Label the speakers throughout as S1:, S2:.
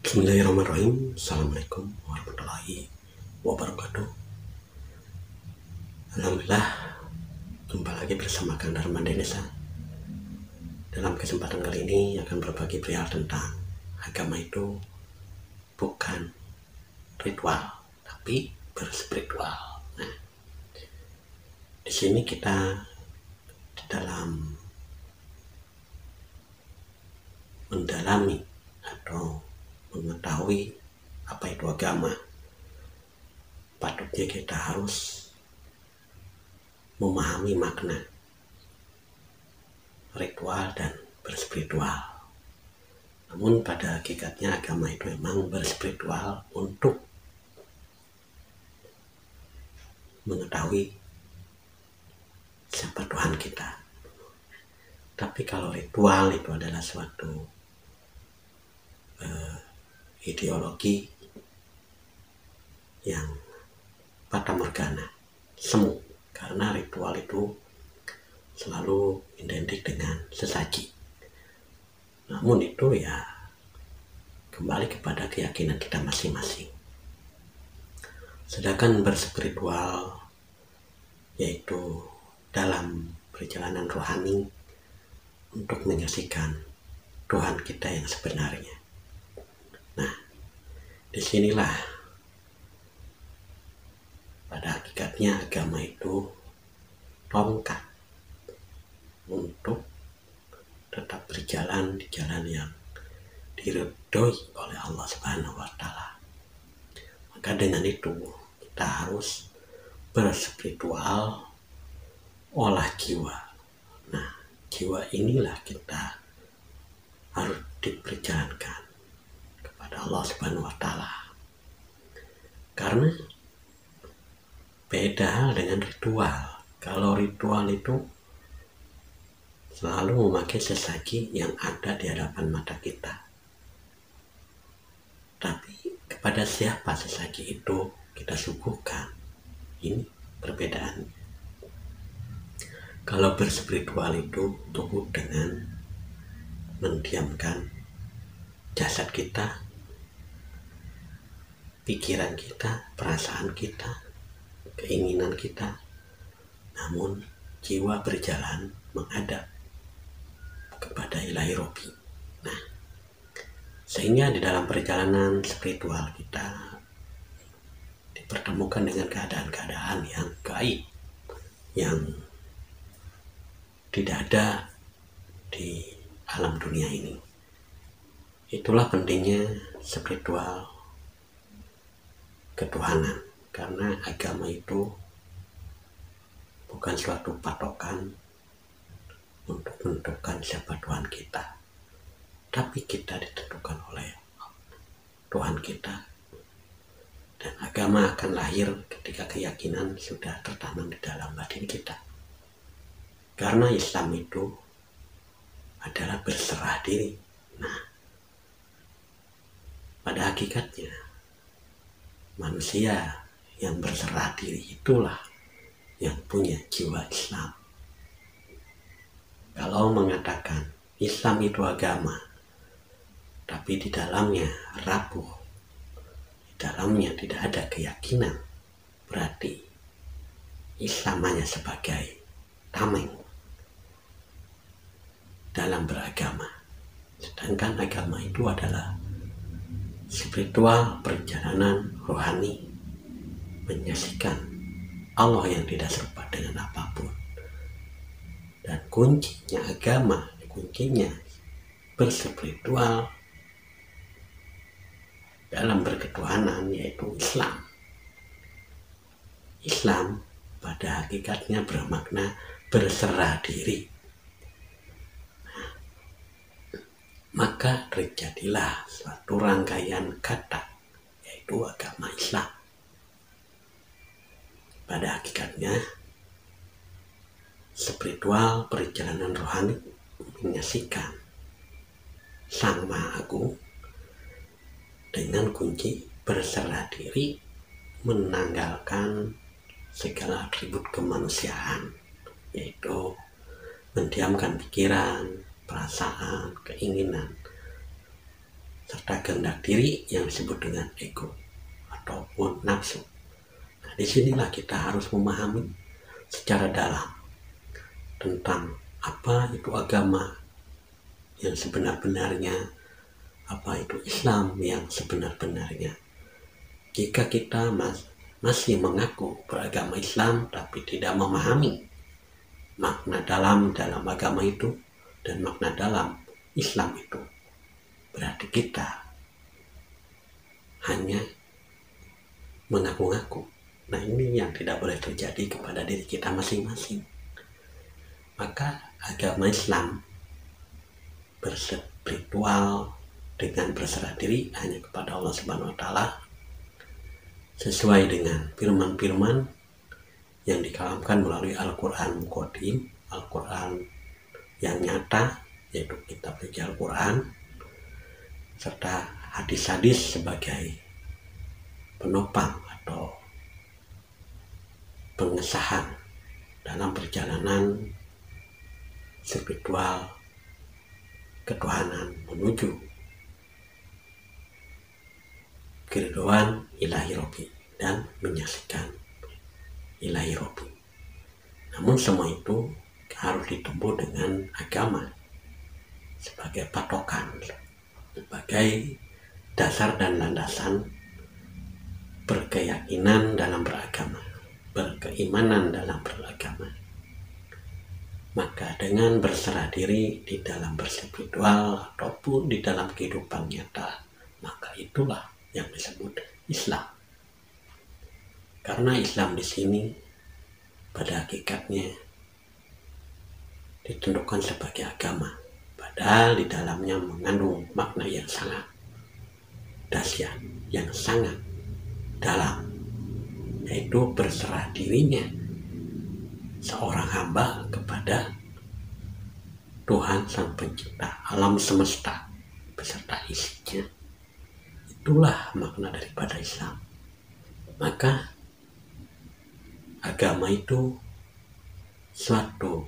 S1: Bismillahirrahmanirrahim. Assalamualaikum warahmatullahi wabarakatuh. Alhamdulillah, jumpa lagi bersama Kang Darman Denesa. Dalam kesempatan kali ini akan berbagi perihal tentang agama itu bukan ritual, tapi berspiritual. Nah, di sini kita di dalam mendalami atau mengetahui apa itu agama, patutnya kita harus memahami makna ritual dan berspiritual. Namun pada hakikatnya agama itu memang berspiritual untuk mengetahui siapa Tuhan kita. Tapi kalau ritual itu adalah suatu ideologi yang fata morgana, semu, karena ritual itu selalu identik dengan sesaji. Namun itu ya kembali kepada keyakinan kita masing-masing. Sedangkan berspiritual yaitu dalam perjalanan rohani untuk menyaksikan Tuhan kita yang sebenarnya. Nah, disinilah pada hakikatnya agama itu tongkat untuk tetap berjalan di jalan yang diridhoi oleh Allah Subhanahu wa Ta'ala. Maka dengan itu kita harus berspiritual olah jiwa. Nah, jiwa inilah kita harus diperjalankan kepada Allah Subhanahu wa Ta'ala. Karena beda hal dengan ritual. Kalau ritual itu selalu memakai sesaji yang ada di hadapan mata kita. Tapi kepada siapa sesaji itu kita suguhkan? Ini perbedaan. Kalau berspiritual itu cukup dengan mendiamkan jasad kita, pikiran kita, perasaan kita, keinginan kita, namun jiwa berjalan menghadap kepada Ilahi Robi. Nah, sehingga di dalam perjalanan spiritual kita dipertemukan dengan keadaan-keadaan yang gaib, yang tidak ada di alam dunia ini. Itulah pentingnya spiritual ketuhanan, karena agama itu bukan suatu patokan untuk menentukan siapa Tuhan kita, tapi kita ditentukan oleh Tuhan kita. Dan agama akan lahir ketika keyakinan sudah tertanam di dalam batin kita. Karena Islam itu adalah berserah diri. Nah, pada hakikatnya manusia yang berserah diri itulah yang punya jiwa Islam. Kalau mengatakan Islam itu agama, tapi di dalamnya rapuh, di dalamnya tidak ada keyakinan, berarti Islam hanya sebagai tameng dalam beragama. Sedangkan agama itu adalah spiritual perjalanan rohani, menyaksikan Allah yang tidak serupa dengan apapun. Dan kuncinya agama, kuncinya berspiritual dalam berketuhanan yaitu Islam. Islam pada hakikatnya bermakna berserah diri. Maka terjadilah suatu rangkaian kata yaitu agama Islam. Pada hakikatnya spiritual perjalanan rohani menyaksikan Sang Maha Agung dengan kunci berserah diri, menanggalkan segala atribut kemanusiaan, yaitu mendiamkan pikiran, perasaan, keinginan, serta kehendak diri yang disebut dengan ego ataupun nafsu. Nah, disinilah kita harus memahami secara dalam tentang apa itu agama yang sebenar-benarnya, apa itu Islam yang sebenar-benarnya. Jika kita masih mengaku beragama Islam tapi tidak memahami makna dalam agama itu dan makna dalam Islam itu, berarti kita hanya mengaku-ngaku. Nah, ini yang tidak boleh terjadi kepada diri kita masing-masing. Maka agama Islam berspiritual dengan berserah diri hanya kepada Allah Subhanahu wa Ta'ala, sesuai dengan firman-firman yang dikalamkan melalui Al-Quran Muqaddim, Al-Quran yang nyata, yaitu kitab suci Al-Quran, serta hadis-hadis sebagai penopang atau pengesahan dalam perjalanan spiritual ketuhanan menuju keridhaan ilahi Robbi dan menyaksikan ilahi Robbi. Namun semua itu harus ditempuh dengan agama sebagai patokan, sebagai dasar dan landasan berkeyakinan dalam beragama, berkeimanan dalam beragama. Maka dengan berserah diri di dalam berspiritual ataupun di dalam kehidupan nyata, maka itulah yang disebut Islam. Karena Islam di sini pada hakikatnya ditentukan sebagai agama, padahal di dalamnya mengandung makna yang sangat dahsyat, yang sangat dalam, yaitu berserah dirinya seorang hamba kepada Tuhan Sang Pencipta alam semesta beserta isinya. Itulah makna daripada Islam. Maka agama itu suatu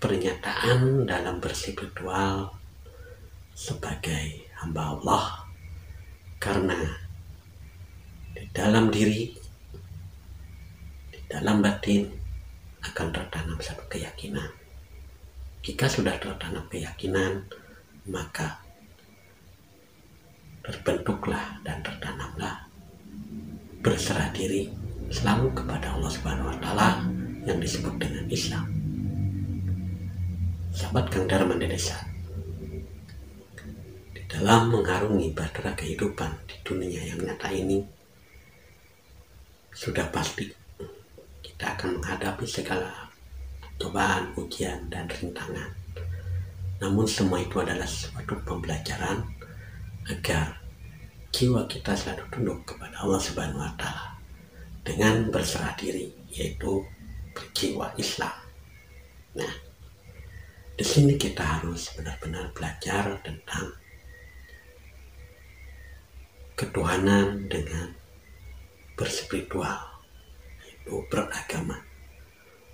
S1: pernyataan dalam berspiritual sebagai hamba Allah, karena di dalam diri, dalam batin akan tertanam satu keyakinan. Jika sudah tertanam keyakinan, maka terbentuklah dan tertanamlah berserah diri selalu kepada Allah Subhanahu wa Ta'ala yang disebut dengan Islam. Sahabat Kang Darman Desa, di dalam mengarungi bahtera kehidupan di dunia yang nyata ini, sudah pasti kita akan menghadapi segala cobaan, ujian, dan rintangan. Namun semua itu adalah suatu pembelajaran agar jiwa kita selalu tunduk kepada Allah Subhanahu wa Ta'ala dengan berserah diri, yaitu berjiwa Islam. Nah, di sini kita harus benar-benar belajar tentang ketuhanan dengan berspiritual, beragama.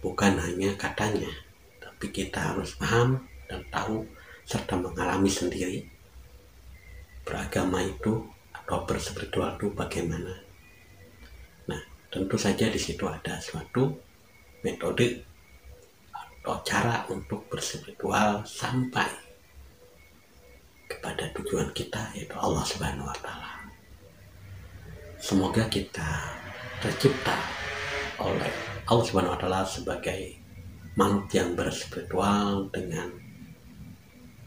S1: Bukan hanya katanya, tapi kita harus paham dan tahu serta mengalami sendiri beragama itu atau berspiritual itu bagaimana. Nah, tentu saja di situ ada suatu metode atau cara untuk berspiritual sampai kepada tujuan kita, yaitu Allah Subhanahu wa Ta'ala. Semoga kita tercipta oleh Allah Subhanahu wa Ta'ala sebagai makhluk yang berspiritual dengan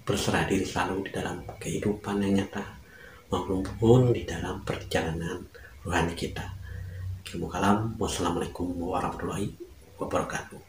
S1: berserah diri selalu di dalam kehidupan yang nyata maupun di dalam perjalanan rohani kita. Wassalamualaikum warahmatullahi wabarakatuh.